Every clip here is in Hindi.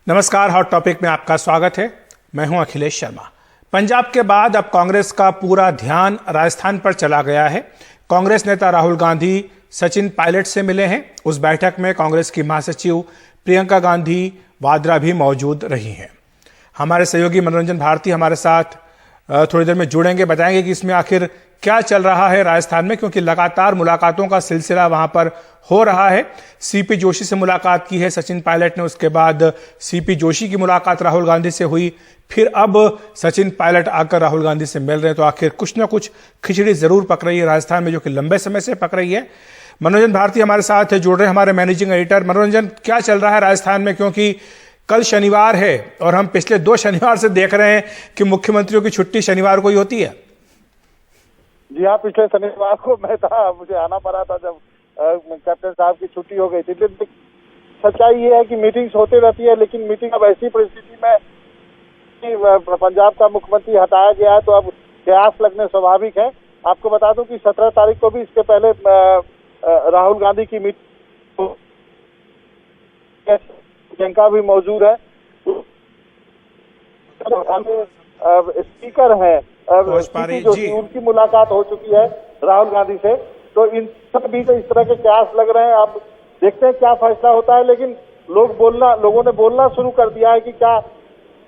नमस्कार, हॉट टॉपिक में आपका स्वागत है। मैं हूं अखिलेश शर्मा। पंजाब के बाद अब कांग्रेस का पूरा ध्यान राजस्थान पर चला गया है। कांग्रेस नेता राहुल गांधी सचिन पायलट से मिले हैं। उस बैठक में कांग्रेस की महासचिव प्रियंका गांधी वाड्रा भी मौजूद रही हैं। हमारे सहयोगी मनोरंजन भारती हमारे साथ थोड़ी देर में जुड़ेंगे, बताएंगे कि इसमें आखिर क्या चल रहा है राजस्थान में, क्योंकि लगातार मुलाकातों का सिलसिला वहां पर हो रहा है। सीपी जोशी से मुलाकात की है सचिन पायलट ने, उसके बाद सीपी जोशी की मुलाकात राहुल गांधी से हुई, फिर अब सचिन पायलट आकर राहुल गांधी से मिल रहे हैं। तो आखिर कुछ ना कुछ खिचड़ी जरूर पक रही है राजस्थान में, जो कि लंबे समय से पक रही है। मनोरंजन भारती हमारे साथ जुड़ रहे हैं, हमारे मैनेजिंग एडिटर। मनोरंजन, क्या चल रहा है राजस्थान में, क्योंकि कल शनिवार है और हम पिछले 2 शनिवार से देख रहे हैं कि मुख्यमंत्रियों की छुट्टी शनिवार को ही होती है। जी हाँ, पिछले शनिवार को मैं था, मुझे आना पड़ा था जब कैप्टन साहब की छुट्टी हो गई थी। लेकिन सच्चाई ये है कि मीटिंग्स होती रहती है, लेकिन मीटिंग अब ऐसी परिस्थिति में कि पंजाब का मुख्यमंत्री हटाया गया है तो अब कयास लगने स्वाभाविक है। आपको बता दूं कि 17 तारीख को भी इसके पहले राहुल गांधी की मीटिंग, प्रियंका भी मौजूद है, स्पीकर है जो उनकी मुलाकात हो चुकी है राहुल गांधी से। तो इन सब बीच इस तरह के कयास लग रहे हैं। आप देखते हैं क्या फैसला होता है, लेकिन लोगों ने बोलना शुरू कर दिया है कि क्या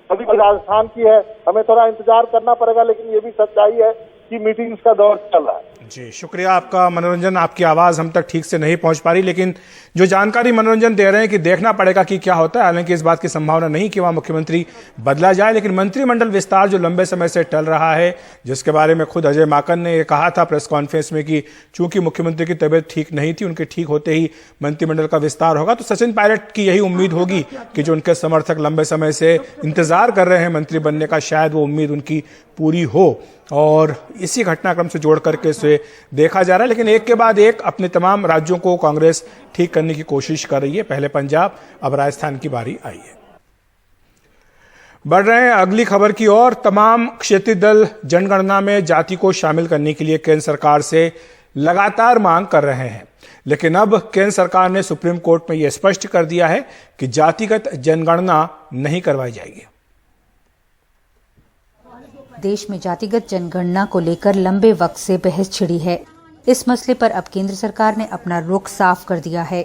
अभी राजस्थान की है, हमें थोड़ा इंतजार करना पड़ेगा। लेकिन ये भी सच्चाई है कि मीटिंग्स का दौर चल रहा है। जी, शुक्रिया आपका मनोरंजन। आपकी आवाज हम तक ठीक से नहीं पहुंच पा रही, लेकिन जो जानकारी मनोरंजन दे रहे हैं कि देखना पड़ेगा कि क्या होता है। हालांकि इस बात की संभावना नहीं कि वहां मुख्यमंत्री बदला जाए, लेकिन मंत्रिमंडल विस्तार जो लंबे समय से टल रहा है, जिसके बारे में खुद अजय माकन ने ये कहा था प्रेस कॉन्फ्रेंस में कि चूंकि मुख्यमंत्री की तबियत ठीक नहीं थी, उनके ठीक होते ही मंत्रिमंडल का विस्तार होगा। तो सचिन पायलट की यही उम्मीद होगी कि जो उनके समर्थक लंबे समय से इंतजार कर रहे हैं मंत्री बनने का, शायद वो उम्मीद उनकी पूरी हो, और इसी घटनाक्रम से जोड़ करके इसे देखा जा रहा है। लेकिन एक के बाद एक अपने तमाम राज्यों को कांग्रेस ठीक करने की कोशिश कर रही है। पहले पंजाब, अब राजस्थान की बारी आई है। बढ़ रहे हैं अगली खबर की ओर। तमाम क्षेत्रीय दल जनगणना में जाति को शामिल करने के लिए केंद्र सरकार से लगातार मांग कर रहे हैं, लेकिन अब केंद्र सरकार ने सुप्रीम कोर्ट में यह स्पष्ट कर दिया है कि जातिगत जनगणना नहीं करवाई जाएगी। देश में जातिगत जनगणना को लेकर लंबे वक्त से बहस छिड़ी है। इस मसले पर अब केंद्र सरकार ने अपना रुख साफ कर दिया है।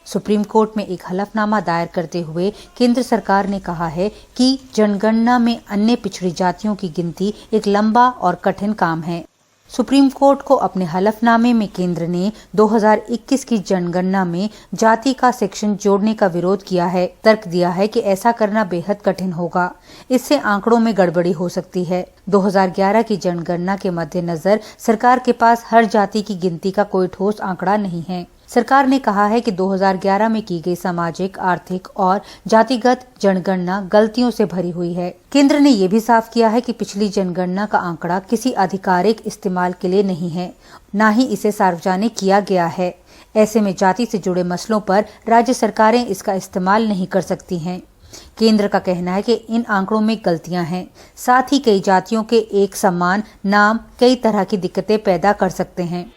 सुप्रीम कोर्ट में एक हलफनामा दायर करते हुए केंद्र सरकार ने कहा है कि जनगणना में अन्य पिछड़ी जातियों की गिनती एक लंबा और कठिन काम है। सुप्रीम कोर्ट को अपने हलफनामे में केंद्र ने 2021 की जनगणना में जाति का सेक्शन जोड़ने का विरोध किया है। तर्क दिया है कि ऐसा करना बेहद कठिन होगा, इससे आंकड़ों में गड़बड़ी हो सकती है। 2011 की जनगणना के मद्देनजर सरकार के पास हर जाति की गिनती का कोई ठोस आंकड़ा नहीं है। सरकार ने कहा है कि 2011 में की गई सामाजिक, आर्थिक और जातिगत जनगणना गलतियों से भरी हुई है। केंद्र ने यह भी साफ किया है कि पिछली जनगणना का आंकड़ा किसी आधिकारिक इस्तेमाल के लिए नहीं है, न ही इसे सार्वजनिक किया गया है। ऐसे में जाति से जुड़े मसलों पर राज्य सरकारें इसका इस्तेमाल नहीं कर सकती हैं। केंद्र का कहना है कि इन आंकड़ों में गलतियां हैं, साथ ही कई जातियों के एक समान नाम कई तरह की दिक्कतें पैदा कर सकते हैं।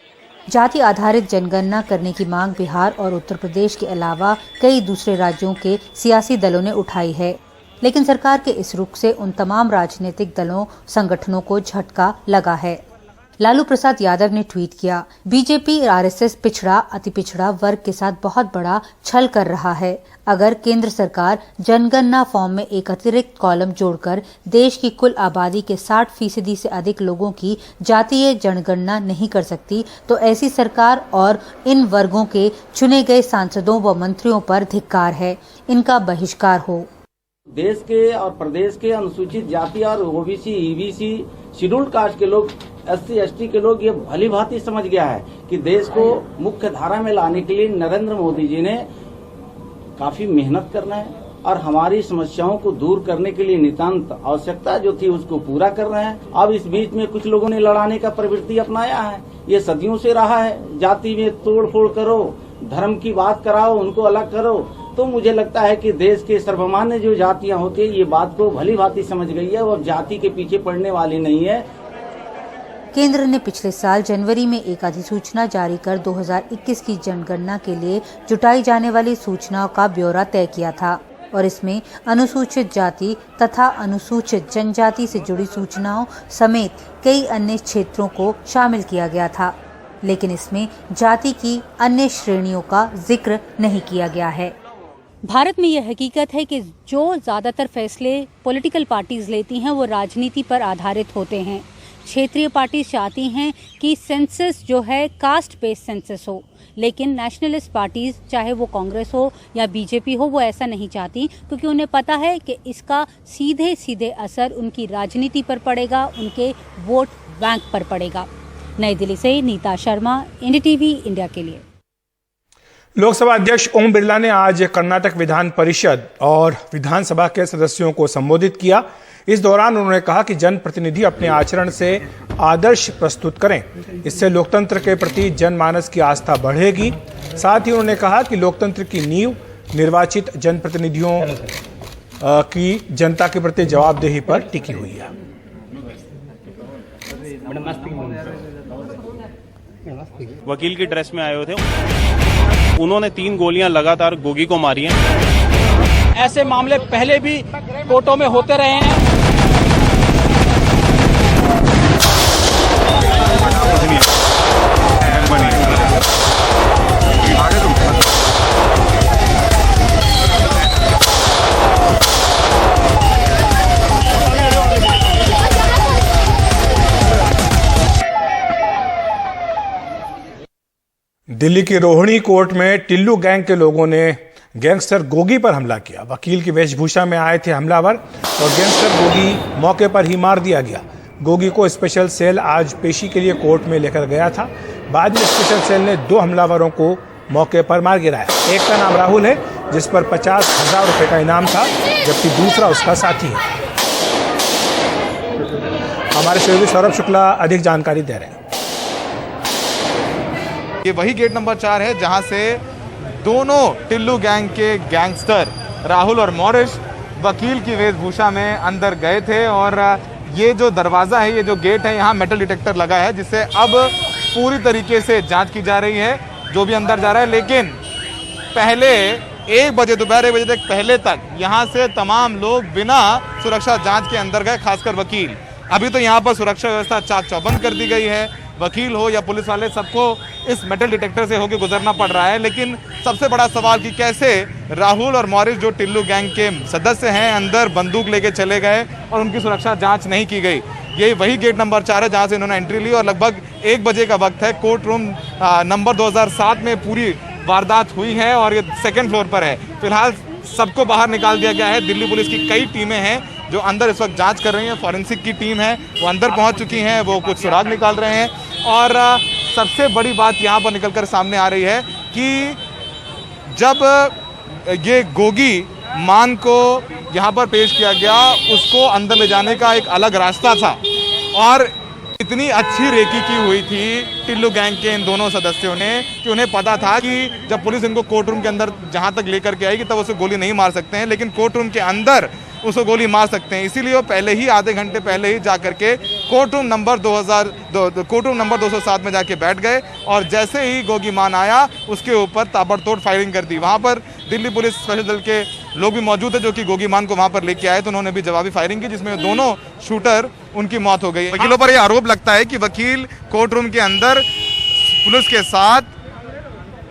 जाति आधारित जनगणना करने की मांग बिहार और उत्तर प्रदेश के अलावा कई दूसरे राज्यों के सियासी दलों ने उठाई है, लेकिन सरकार के इस रुख से उन तमाम राजनीतिक दलों संगठनों को झटका लगा है। लालू प्रसाद यादव ने ट्वीट किया, बीजेपी आरएसएस पिछड़ा अति पिछड़ा वर्ग के साथ बहुत बड़ा छल कर रहा है। अगर केंद्र सरकार जनगणना फॉर्म में एक अतिरिक्त कॉलम जोड़कर देश की कुल आबादी के 60% से अधिक लोगों की जातीय जनगणना नहीं कर सकती, तो ऐसी सरकार और इन वर्गों के चुने गए सांसदों व मंत्रियों पर धिक्कार है, इनका बहिष्कार हो। देश के और प्रदेश के अनुसूचित जाति और ओबीसी, ईबीसी, शेड्यूल्ड कास्ट के लोग, SC, ST के लोग ये भली भांति समझ गया है कि देश को मुख्य धारा में लाने के लिए नरेंद्र मोदी जी ने काफी मेहनत करना है और हमारी समस्याओं को दूर करने के लिए नितांत आवश्यकता जो थी उसको पूरा कर रहे हैं। अब इस बीच में कुछ लोगों ने लड़ाने का प्रवृत्ति अपनाया है, ये सदियों से रहा है। जाति में तोड़ फोड़ करो, धर्म की बात कराओ, उनको अलग करो। तो मुझे लगता है कि देश के सर्वमान्य जो जातियां होती है ये बात को भली भांति समझ गई है और जाति के पीछे पड़ने वाली नहीं है। केंद्र ने पिछले साल जनवरी में एक अधिसूचना जारी कर 2021 की जनगणना के लिए जुटाई जाने वाली सूचनाओं का ब्यौरा तय किया था। और इसमें अनुसूचित जाति तथा अनुसूचित जनजाति से जुड़ी सूचनाओं समेत कई अन्य क्षेत्रों को शामिल किया गया था, लेकिन इसमें जाति की अन्य श्रेणियों का जिक्र नहीं किया गया है। भारत में यह हकीकत है कि जो ज़्यादातर फैसले पॉलिटिकल पार्टीज लेती हैं वो राजनीति पर आधारित होते हैं। क्षेत्रीय पार्टी चाहती हैं कि सेंसस जो है कास्ट बेस्ड सेंसस हो, लेकिन नेशनलिस्ट पार्टीज चाहे वो कांग्रेस हो या बीजेपी हो वो ऐसा नहीं चाहती, क्योंकि उन्हें पता है कि इसका सीधे सीधे असर उनकी राजनीति पर पड़ेगा, उनके वोट बैंक पर पड़ेगा। नई दिल्ली से नीता शर्मा, एनडीटीवी इंडिया के लिए। लोकसभा अध्यक्ष ओम बिरला ने आज कर्नाटक विधान परिषद और विधानसभा के सदस्यों को संबोधित किया। इस दौरान उन्होंने कहा कि जनप्रतिनिधि अपने आचरण से आदर्श प्रस्तुत करें, इससे लोकतंत्र के प्रति जनमानस की आस्था बढ़ेगी। साथ ही उन्होंने कहा कि लोकतंत्र की नींव निर्वाचित जनप्रतिनिधियों की जनता के प्रति जवाबदेही पर टिकी हुई है। वकील की ड्रेस में आए हुए थे, उन्होंने 3 गोलियां लगातार गोगी को मारी हैं। ऐसे मामले पहले भी कोर्टों में होते रहे हैं। दिल्ली की रोहिणी कोर्ट में टिल्लू गैंग के लोगों ने गैंगस्टर गोगी पर हमला किया। वकील की वेशभूषा में आए थे हमलावर और गैंगस्टर गोगी मौके पर ही मार दिया गया। गोगी को स्पेशल सेल आज पेशी के लिए कोर्ट में लेकर गया था। बाद में स्पेशल सेल ने 2 हमलावरों को मौके पर मार गिराया। एक का नाम राहुल है, जिस पर 50,000 रुपए का इनाम था, जबकि दूसरा उसका साथी है। हमारे सहयोगी सौरभ शुक्ला अधिक जानकारी दे रहे हैं। ये वही गेट नंबर 4 है जहां से दोनों टिल्लू गैंग के गैंगस्टर राहुल और मॉरिस वकील की वेशभूषा में अंदर गए थे। और ये जो दरवाजा है, ये जो गेट है, यहाँ मेटल डिटेक्टर लगा है, जिससे अब पूरी तरीके से जांच की जा रही है जो भी अंदर जा रहा है। लेकिन पहले 1 बजे, दोपहर 1 बजे तक पहले तक यहाँ से तमाम लोग बिना सुरक्षा जांच के अंदर गए, खासकर वकील। अभी तो यहाँ पर सुरक्षा व्यवस्था चाक चौबंद कर दी गई है। वकील हो या पुलिस वाले, सबको इस मेटल डिटेक्टर से होकर गुजरना पड़ रहा है। लेकिन सबसे बड़ा सवाल कि कैसे राहुल और मॉरिस जो टिल्लू गैंग के सदस्य हैं, अंदर बंदूक लेके चले गए और उनकी सुरक्षा जांच नहीं की गई। ये वही गेट नंबर 4 है जहां से इन्होंने एंट्री ली और लगभग 1 बजे का वक्त है। कोर्ट रूम नंबर 2007 में पूरी वारदात हुई है और ये 2nd फ्लोर पर है। फिलहाल सबको बाहर निकाल दिया गया है। दिल्ली पुलिस की कई टीमें हैं जो अंदर इस वक्त जांच कर रही हैं। फॉरेंसिक की टीम है, वो अंदर पहुंच चुकी हैं, वो कुछ सुराग निकाल रहे हैं। और सबसे बड़ी बात यहाँ पर निकलकर सामने आ रही है कि जब ये गोगी मान को यहाँ पर पेश किया गया, उसको अंदर ले जाने का एक अलग रास्ता था और इतनी अच्छी रेकी की हुई थी टिल्लू गैंग के इन दोनों सदस्यों ने कि उन्हें पता था कि जब पुलिस इनको कोर्ट रूम के अंदर जहाँ तक लेकर के आएगी तब उसे गोली नहीं मार सकते हैं, लेकिन कोर्ट रूम के अंदर उसको गोली मार सकते हैं। इसीलिए वो पहले ही आधे घंटे पहले ही जाकर के कोर्ट रूम नंबर 207 में जाके बैठ गए और जैसे ही गोगी मान आया उसके ऊपर ताबड़तोड़ फायरिंग कर दी। वहाँ पर दिल्ली पुलिस स्पेशल दल के लोग भी मौजूद है जो कि गोगी मान को वहाँ पर लेके आए, तो उन्होंने भी जवाबी फायरिंग की, जिसमें दोनों शूटर उनकी मौत हो गई। वकीलों पर यह आरोप लगता है कि वकील कोर्ट रूम के अंदर पुलिस के साथ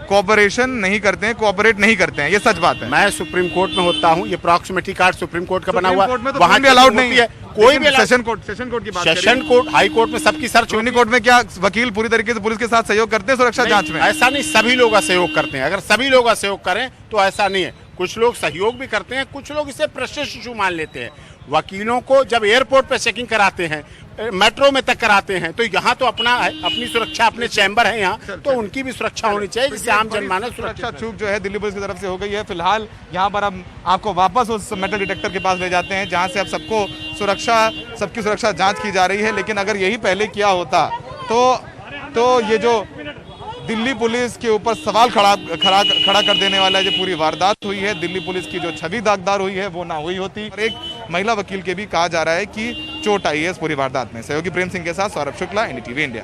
कोऑपरेट नहीं करते हैं। ये सच बात है। मैं सुप्रीम कोर्ट में होता हूँ, ये प्रॉक्सिमिटी कार्ड सुप्रीम कोर्ट का बना हुआ है, तो वहाँ भी अलाउड नहीं है। कोई भी सेशन कोर्ट की बात सेशन कोर्ट, हाई कोर्ट में सबकी सर्च सुप्रीम कोर्ट में क्या वकील पूरी तरीके से पुलिस के साथ सहयोग करते हैं सुरक्षा जांच में? ऐसा नहीं, सभी लोग सहयोग करते हैं। अगर सभी लोग सहयोग करें तो ऐसा नहीं है। कुछ लोग सहयोग भी करते हैं, कुछ लोग इसे प्रेस्टीज इशू मान लेते हैं। वकीलों को जब एयरपोर्ट पे चेकिंग कराते हैं, मेट्रो में तक कराते हैं, तो यहाँ तो अपनी सुरक्षा, अपने चैम्बर है यहाँ, तो उनकी भी सुरक्षा होनी चाहिए, जिससे आम जनमानस सुरक्षा चूक जो है दिल्ली पुलिस की तरफ से हो गई है। फिलहाल यहाँ पर अब आपको वापस उस मेटल डिटेक्टर के पास ले जाते हैं जहाँ से अब सबकी सुरक्षा जांच की जा रही है। लेकिन अगर यही पहले किया होता तो ये जो दिल्ली पुलिस के ऊपर सवाल खड़ा कर देने वाला जो पूरी वारदात हुई है, दिल्ली पुलिस की जो छवि दागदार हुई है, वो ना हुई होती। और एक महिला वकील के भी कहा जा रहा है कि चोट आई है इस पूरी वारदात में। सहयोगी प्रेम सिंह के साथ सौरभ शुक्ला, एनडीटीवी इंडिया।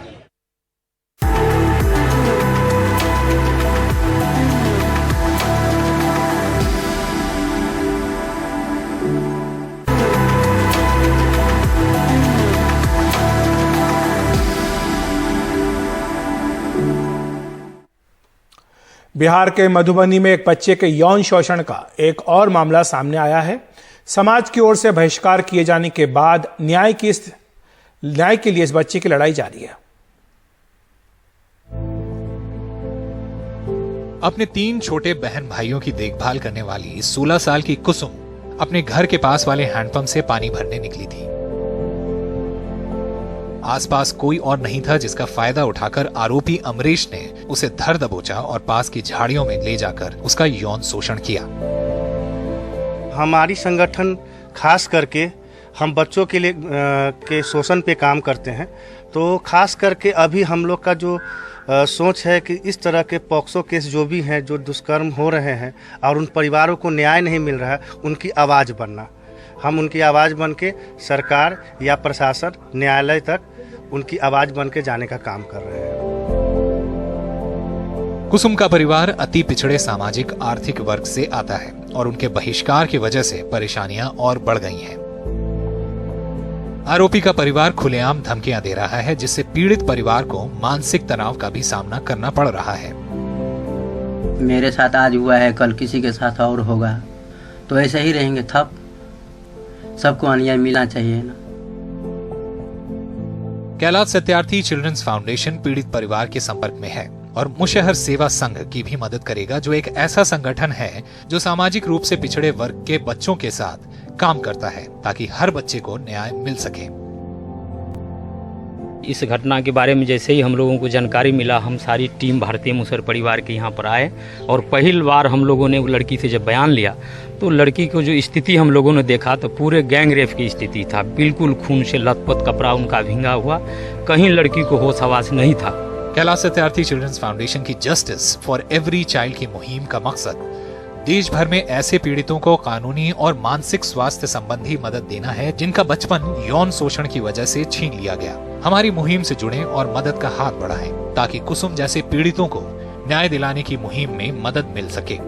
बिहार के मधुबनी में एक बच्चे के यौन शोषण का एक और मामला सामने आया है। समाज की ओर से बहिष्कार किए जाने के बाद न्याय के लिए इस बच्चे की लड़ाई जारी है। अपने 3 छोटे बहन भाइयों की देखभाल करने वाली 16 साल की कुसुम अपने घर के पास वाले हैंडपंप से पानी भरने निकली थी। आसपास कोई और नहीं था जिसका फायदा उठाकर आरोपी अमरीश ने उसे धर दबोचा और पास की झाड़ियों में ले जाकर उसका यौन शोषण किया। हमारी संगठन खास करके हम बच्चों के लिए के शोषण पे काम करते हैं, तो खास करके अभी हम लोग का जो सोच है कि इस तरह के पॉक्सो केस जो भी हैं, जो दुष्कर्म हो रहे हैं और उन परिवारों को न्याय नहीं मिल रहा है, उनकी आवाज़ बनना। हम उनकी आवाज़ बन के सरकार या प्रशासन न्यायालय तक उनकी आवाज़ बन के जाने का काम कर रहे हैं। कुसुम का परिवार अति पिछड़े सामाजिक आर्थिक वर्ग से आता है और उनके बहिष्कार की वजह से परेशानियां और बढ़ गई हैं। आरोपी का परिवार खुलेआम धमकियां दे रहा है, जिससे पीड़ित परिवार को मानसिक तनाव का भी सामना करना पड़ रहा है। मेरे साथ आज हुआ है, कल किसी के साथ और होगा, तो ऐसे ही रहेंगे थप। सबको अन्याय मिलना चाहिए ना। कैलाश सत्यार्थी चिल्ड्रंस फाउंडेशन पीड़ित परिवार के संपर्क में है और मुशहर सेवा संघ की भी मदद करेगा, जो एक ऐसा संगठन है जो सामाजिक रूप से पिछड़े वर्ग के बच्चों के साथ काम करता है ताकि हर बच्चे को न्याय मिल सके। इस घटना के बारे में जैसे ही हम लोगों को जानकारी मिला, हम सारी टीम भारतीय मुसहर परिवार के यहाँ पर आए और पहली बार हम लोगों ने लड़की से जब बयान लिया तो लड़की को जो स्थिति हम लोगों ने देखा तो पूरे गैंग रेप की स्थिति था। बिल्कुल खून से लथपथ, कपड़ा उनका भींगा हुआ, कहीं लड़की को होश आवाज नहीं था। कैलाश सत्यार्थी चिल्ड्रंस फाउंडेशन की जस्टिस फॉर एवरी चाइल्ड की मुहिम का मकसद देश भर में ऐसे पीड़ितों को कानूनी और मानसिक स्वास्थ्य संबंधी मदद देना है जिनका बचपन यौन शोषण की वजह से छीन लिया गया। हमारी मुहिम से जुड़ें और मदद का हाथ बढ़ाएं ताकि कुसुम जैसे पीड़ितों को न्याय दिलाने की मुहिम में मदद मिल सके।